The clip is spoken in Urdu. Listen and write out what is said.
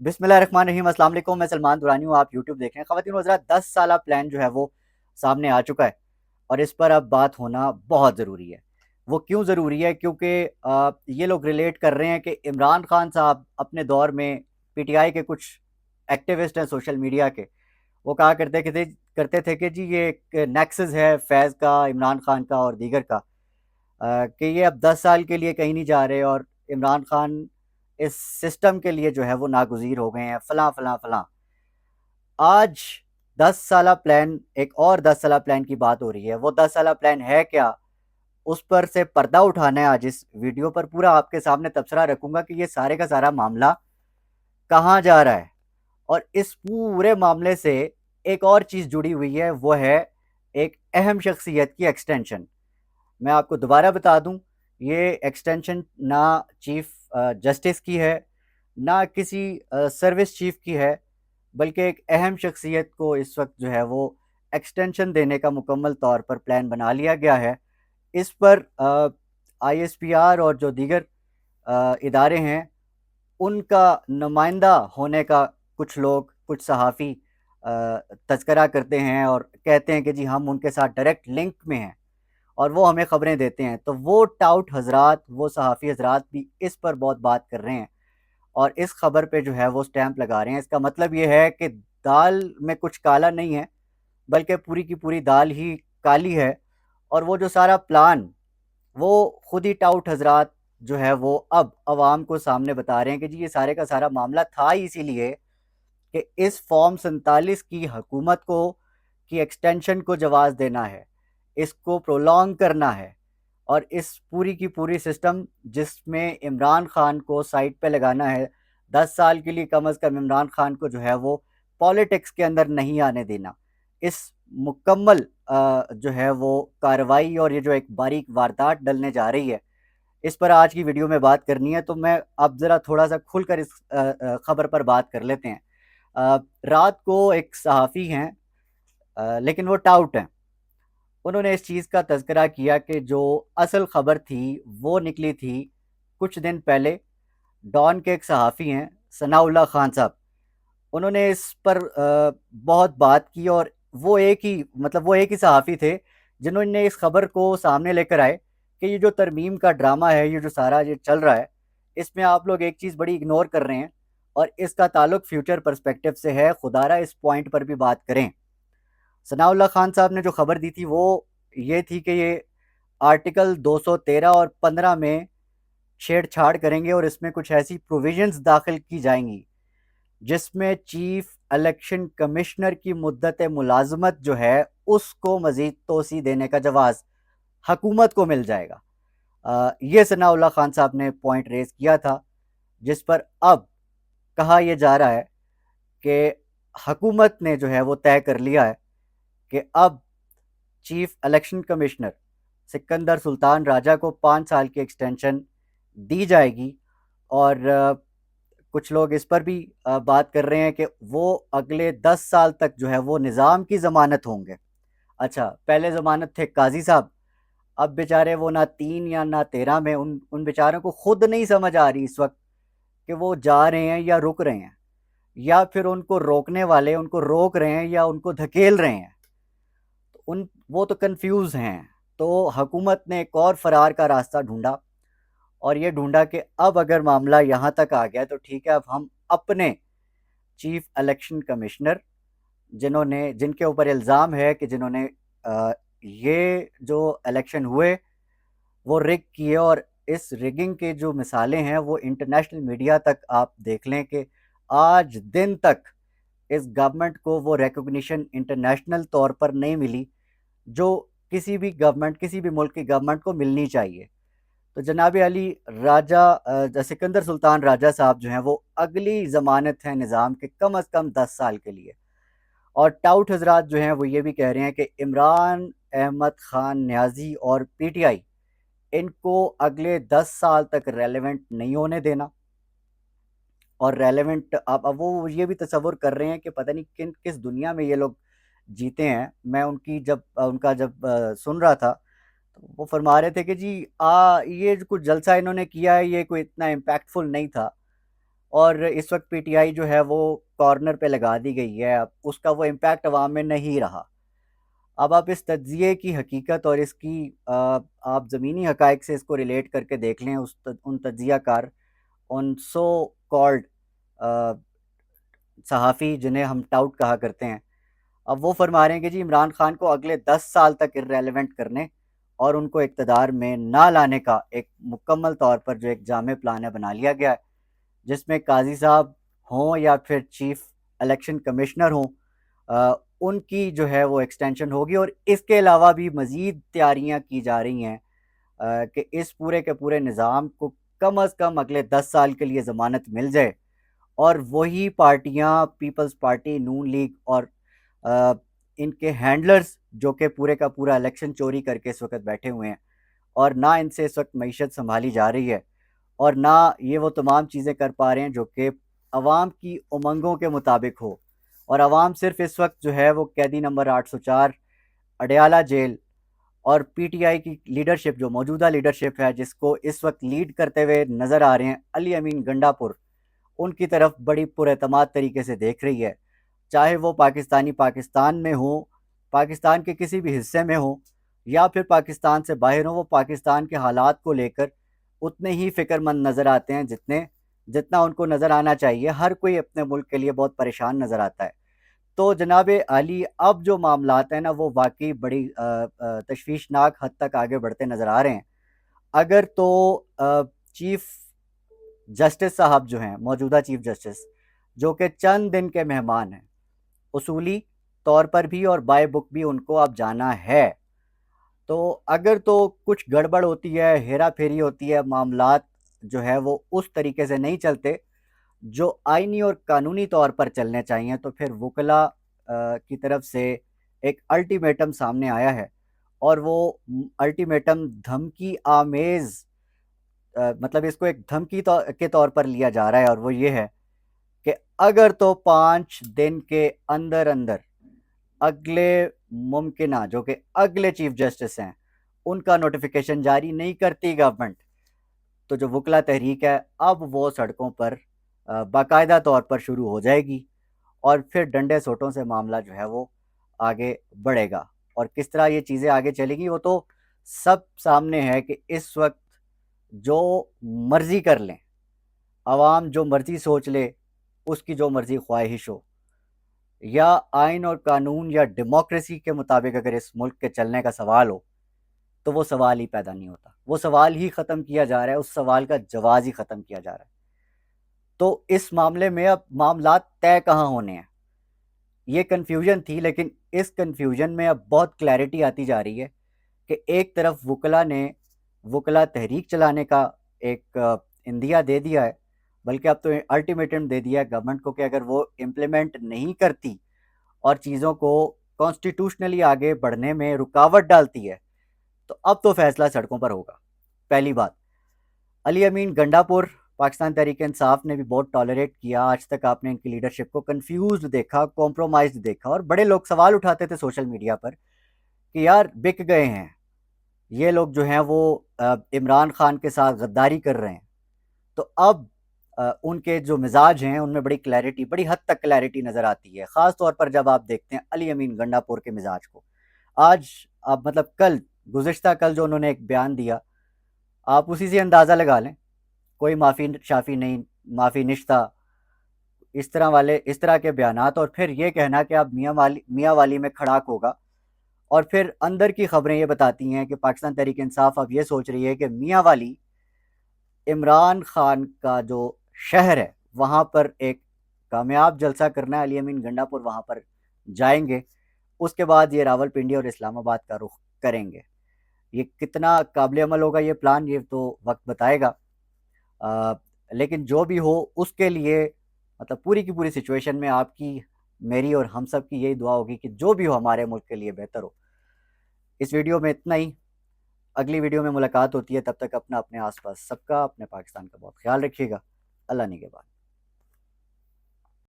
بسم اللہ الرحمن الرحیم، السلام علیکم، میں سلمان دورانی ہوں، آپ یوٹیوب دیکھ رہے ہیں۔ خواتین و حضرات، 10 سالہ پلان جو ہے وہ سامنے آ چکا ہے اور اس پر اب بات ہونا بہت ضروری ہے۔ وہ کیوں ضروری ہے؟ کیونکہ یہ لوگ ریلیٹ کر رہے ہیں کہ عمران خان صاحب اپنے دور میں پی ٹی آئی کے کچھ ایکٹیوسٹ ہیں سوشل میڈیا کے، وہ کہا کرتے تھے کہ جی یہ ایک نیکسس ہے فیض کا، عمران خان کا اور دیگر کا، کہ یہ اب 10 سال کے لیے کہیں نہیں جا رہے اور عمران خان اس سسٹم کے لیے جو ہے وہ ناگزیر ہو گئے ہیں، فلاں فلاں فلاں۔ آج 10 سالہ پلان، ایک اور 10 سالہ پلان کی بات ہو رہی ہے۔ وہ 10 سالہ پلان ہے کیا؟ اس پر سے پردہ اٹھانا ہے آج اس ویڈیو پر، پورا آپ کے سامنے تبصرہ رکھوں گا کہ یہ سارے کا سارا معاملہ کہاں جا رہا ہے۔ اور اس پورے معاملے سے ایک اور چیز جڑی ہوئی ہے، وہ ہے ایک اہم شخصیت کی ایکسٹینشن۔ میں آپ کو دوبارہ بتا دوں، یہ ایکسٹینشن نہ چیف جسٹس کی ہے، نہ کسی سروس چیف کی ہے، بلکہ ایک اہم شخصیت کو اس وقت جو ہے وہ ایکسٹینشن دینے کا مکمل طور پر پلان بنا لیا گیا ہے۔ اس پر آئی ایس پی آر اور جو دیگر ادارے ہیں، ان کا نمائندہ ہونے کا کچھ لوگ، کچھ صحافی تذکرہ کرتے ہیں اور کہتے ہیں کہ جی ہم ان کے ساتھ ڈائریکٹ لنک میں ہیں اور وہ ہمیں خبریں دیتے ہیں۔ تو وہ ٹاؤٹ حضرات، وہ صحافی حضرات بھی اس پر بہت بات کر رہے ہیں اور اس خبر پہ جو ہے وہ سٹیمپ لگا رہے ہیں۔ اس کا مطلب یہ ہے کہ دال میں کچھ کالا نہیں ہے، بلکہ پوری کی پوری دال ہی کالی ہے۔ اور وہ جو سارا پلان، وہ خود ہی ٹاؤٹ حضرات جو ہے وہ اب عوام کو سامنے بتا رہے ہیں کہ جی یہ سارے کا سارا معاملہ تھا ہی اسی لیے کہ اس فارم 47 کی حکومت کو، کی ایکسٹینشن کو جواز دینا ہے، اس کو پرولونگ کرنا ہے، اور اس پوری کی پوری سسٹم جس میں عمران خان کو سائٹ پہ لگانا ہے، 10 سال کے لیے کم از کم عمران خان کو جو ہے وہ پالیٹکس کے اندر نہیں آنے دینا۔ اس مکمل جو ہے وہ کارروائی اور یہ جو ایک باریک واردات ڈلنے جا رہی ہے، اس پر آج کی ویڈیو میں بات کرنی ہے۔ تو میں اب ذرا تھوڑا سا کھل کر اس خبر پر بات کر لیتے ہیں۔ رات کو ایک صحافی ہیں، لیکن وہ ٹاؤٹ ہیں، انہوں نے اس چیز کا تذکرہ کیا کہ جو اصل خبر تھی وہ نکلی تھی کچھ دن پہلے۔ ڈان کے ایک صحافی ہیں ثناء اللہ خان صاحب، انہوں نے اس پر بہت بات کی، اور وہ ایک ہی صحافی تھے جنہوں نے اس خبر کو سامنے لے کر آئے کہ یہ جو ترمیم کا ڈرامہ ہے، یہ جو سارا یہ چل رہا ہے، اس میں آپ لوگ ایک چیز بڑی اگنور کر رہے ہیں اور اس کا تعلق فیوچر پرسپیکٹیو سے ہے، خدا را اس پوائنٹ پر بھی بات کریں۔ ثناء اللہ خان صاحب نے جو خبر دی تھی وہ یہ تھی کہ یہ آرٹیکل 213 اور 15 میں چھیڑ چھاڑ کریں گے اور اس میں کچھ ایسی پروویژنز داخل کی جائیں گی جس میں چیف الیکشن کمشنر کی مدت ملازمت جو ہے اس کو مزید توسیع دینے کا جواز حکومت کو مل جائے گا۔ یہ ثناء اللہ خان صاحب نے پوائنٹ ریز کیا تھا، جس پر اب کہا یہ جا رہا ہے کہ حکومت نے جو ہے وہ طے کر لیا ہے کہ اب چیف الیکشن کمشنر سکندر سلطان راجہ کو 5 سال کی ایکسٹینشن دی جائے گی۔ اور کچھ لوگ اس پر بھی بات کر رہے ہیں کہ وہ اگلے 10 سال تک جو ہے وہ نظام کی ضمانت ہوں گے۔ اچھا، پہلے ضمانت تھے قاضی صاحب، اب بیچارے وہ نہ 3 یا نہ 13 میں، ان بیچاروں کو خود نہیں سمجھ آ رہی اس وقت کہ وہ جا رہے ہیں یا رک رہے ہیں، یا پھر ان کو روکنے والے ان کو روک رہے ہیں یا ان کو دھکیل رہے ہیں۔ وہ تو کنفیوز ہیں۔ تو حکومت نے ایک اور فرار کا راستہ ڈھونڈا، اور یہ ڈھونڈا کہ اب اگر معاملہ یہاں تک آ گیا تو ٹھیک ہے، اب ہم اپنے چیف الیکشن کمشنر جن کے اوپر الزام ہے کہ جنہوں نے یہ جو الیکشن ہوئے وہ رگ کیے، اور اس رگنگ کے جو مثالیں ہیں وہ انٹرنیشنل میڈیا تک آپ دیکھ لیں کہ آج دن تک اس گورنمنٹ کو وہ ریکگنیشن انٹرنیشنل طور پر نہیں ملی جو کسی بھی گورنمنٹ، کسی بھی ملک کی گورنمنٹ کو ملنی چاہیے۔ تو جناب علی راجہ سکندر سلطان راجہ صاحب جو ہیں وہ اگلی ضمانت ہیں نظام کے کم از کم 10 سال کے لیے۔ اور ٹاؤٹ حضرات جو ہیں وہ یہ بھی کہہ رہے ہیں کہ عمران احمد خان نیازی اور پی ٹی آئی ان کو اگلے 10 سال تک ریلیونٹ نہیں ہونے دینا۔ اور ریلیونٹ اب وہ یہ بھی تصور کر رہے ہیں کہ پتہ نہیں کس دنیا میں یہ لوگ جیتے ہیں۔ میں ان کا جب سن رہا تھا تو وہ فرما رہے تھے کہ جی یہ جو کچھ جلسہ انہوں نے کیا ہے یہ کوئی اتنا امپیکٹ فل نہیں تھا، اور اس وقت پی ٹی آئی جو ہے وہ کارنر پہ لگا دی گئی ہے، اب اس کا وہ امپیکٹ عوام میں نہیں رہا۔ اب آپ اس تجزیے کی حقیقت اور اس کی آپ زمینی حقائق سے اس کو ریلیٹ کر کے دیکھ لیں، ان تجزیہ کار، ان سو کالڈ صحافی جنہیں ہم ٹاؤٹ کہا کرتے ہیں، اب وہ فرما رہے ہیں کہ جی عمران خان کو اگلے 10 سال تک ارریلیونٹ کرنے اور ان کو اقتدار میں نہ لانے کا ایک مکمل طور پر جو ایک جامع پلان ہے بنا لیا گیا ہے، جس میں قاضی صاحب ہوں یا پھر چیف الیکشن کمشنر ہوں، ان کی جو ہے وہ ایکسٹینشن ہوگی، اور اس کے علاوہ بھی مزید تیاریاں کی جا رہی ہیں کہ اس پورے کے پورے نظام کو کم از کم اگلے 10 سال کے لیے ضمانت مل جائے، اور وہی پارٹیاں پیپلز پارٹی، نون لیگ اور ان کے ہینڈلرز جو کہ پورے کا پورا الیکشن چوری کر کے اس وقت بیٹھے ہوئے ہیں، اور نہ ان سے اس وقت معیشت سنبھالی جا رہی ہے، اور نہ یہ وہ تمام چیزیں کر پا رہے ہیں جو کہ عوام کی امنگوں کے مطابق ہو، اور عوام صرف اس وقت جو ہے وہ قیدی نمبر 804 اڈیالہ جیل اور پی ٹی آئی کی لیڈرشپ، جو موجودہ لیڈرشپ ہے جس کو اس وقت لیڈ کرتے ہوئے نظر آ رہے ہیں علی امین گنڈا پور، ان کی طرف بڑی پراعتماد طریقے سے دیکھ رہی ہے، چاہے وہ پاکستان میں ہوں، پاکستان کے کسی بھی حصے میں ہوں، یا پھر پاکستان سے باہر ہوں، وہ پاکستان کے حالات کو لے کر اتنے ہی فکر مند نظر آتے ہیں جتنا ان کو نظر آنا چاہیے۔ ہر کوئی اپنے ملک کے لیے بہت پریشان نظر آتا ہے۔ تو جناب عالی، اب جو معاملات ہیں نا وہ واقعی بڑی تشویشناک حد تک آگے بڑھتے نظر آ رہے ہیں۔ اگر تو چیف جسٹس صاحب جو ہیں، موجودہ چیف جسٹس، جو کہ چند دن کے مہمان ہیں اصولی طور پر بھی اور بائی بک بھی ان کو اب جانا ہے، تو اگر تو کچھ گڑبڑ ہوتی ہے، ہیرا پھیری ہوتی ہے، معاملات جو ہے وہ اس طریقے سے نہیں چلتے جو آئینی اور قانونی طور پر چلنے چاہیے، تو پھر وکلا کی طرف سے ایک الٹیمیٹم سامنے آیا ہے، اور وہ الٹیمیٹم دھمکی آمیز، مطلب اس کو ایک دھمکی کے طور پر لیا جا رہا ہے، اور وہ یہ ہے کہ اگر تو 5 دن کے اندر اندر اگلے ممکنہ جو کہ اگلے چیف جسٹس ہیں ان کا نوٹیفیکیشن جاری نہیں کرتی گورنمنٹ، تو جو وکلا تحریک ہے اب وہ سڑکوں پر باقاعدہ طور پر شروع ہو جائے گی، اور پھر ڈنڈے سوٹوں سے معاملہ جو ہے وہ آگے بڑھے گا، اور کس طرح یہ چیزیں آگے چلیں گی وہ تو سب سامنے ہے کہ اس وقت جو مرضی کر لیں، عوام جو مرضی سوچ لے، اس کی جو مرضی خواہش ہو، یا آئین اور قانون یا ڈیموکریسی کے مطابق اگر اس ملک کے چلنے کا سوال ہو تو وہ سوال ہی پیدا نہیں ہوتا، وہ سوال ہی ختم کیا جا رہا ہے، اس سوال کا جواز ہی ختم کیا جا رہا ہے۔ تو اس معاملے میں اب معاملات طے کہاں ہونے ہیں، یہ کنفیوژن تھی، لیکن اس کنفیوژن میں اب بہت کلیئرٹی آتی جا رہی ہے کہ ایک طرف وکلا نے وکلا تحریک چلانے کا ایک اندیا دے دیا ہے، بلکہ اب تو الٹیمیٹم دے دیا ہے گورنمنٹ کو کہ اگر وہ امپلیمنٹ نہیں کرتی اور چیزوں کو کانسٹیٹیوشنلی آگے بڑھنے میں رکاوٹ ڈالتی ہے تو اب تو فیصلہ سڑکوں پر ہوگا۔ پہلی بات، علی امین گنڈا پور، پاکستان تحریک انصاف نے بھی بہت ٹالریٹ کیا، آج تک آپ نے ان کی لیڈرشپ کو کنفیوزڈ دیکھا، کمپرومائزڈ دیکھا، اور بڑے لوگ سوال اٹھاتے تھے سوشل میڈیا پر کہ یار بک گئے ہیں یہ لوگ، جو ہیں وہ عمران خان کے ساتھ غداری کر رہے ہیں۔ تو اب ان کے جو مزاج ہیں ان میں بڑی کلیئرٹی، بڑی حد تک کلیئرٹی نظر آتی ہے، خاص طور پر جب آپ دیکھتے ہیں علی امین گنڈا پور کے مزاج کو۔ آج آپ مطلب گزشتہ کل جو انہوں نے ایک بیان دیا، آپ اسی سے اندازہ لگا لیں، کوئی معافی شافی نہیں، معافی نشتہ، اس طرح کے بیانات، اور پھر یہ کہنا کہ اب میاں والی میں کھڑاک ہوگا، اور پھر اندر کی خبریں یہ بتاتی ہیں کہ پاکستان تحریک انصاف اب یہ سوچ رہی ہے کہ میاں والی عمران خان کا جو شہر ہے وہاں پر ایک کامیاب جلسہ کرنا ہے، علی امین گنڈا پور وہاں پر جائیں گے، اس کے بعد یہ راول پنڈی اور اسلام آباد کا رخ کریں گے۔ یہ کتنا قابل عمل ہوگا یہ پلان، یہ تو وقت بتائے گا، لیکن جو بھی ہو اس کے لیے مطلب پوری کی پوری سچویشن میں آپ کی، میری اور ہم سب کی یہی دعا ہوگی کہ جو بھی ہو ہمارے ملک کے لیے بہتر ہو۔ اس ویڈیو میں اتنا ہی، اگلی ویڈیو میں ملاقات ہوتی ہے، تب تک اپنے آس پاس سب کا، اپنے پاکستان کا بہت خیال رکھیے گا۔ اللہ نگہبان۔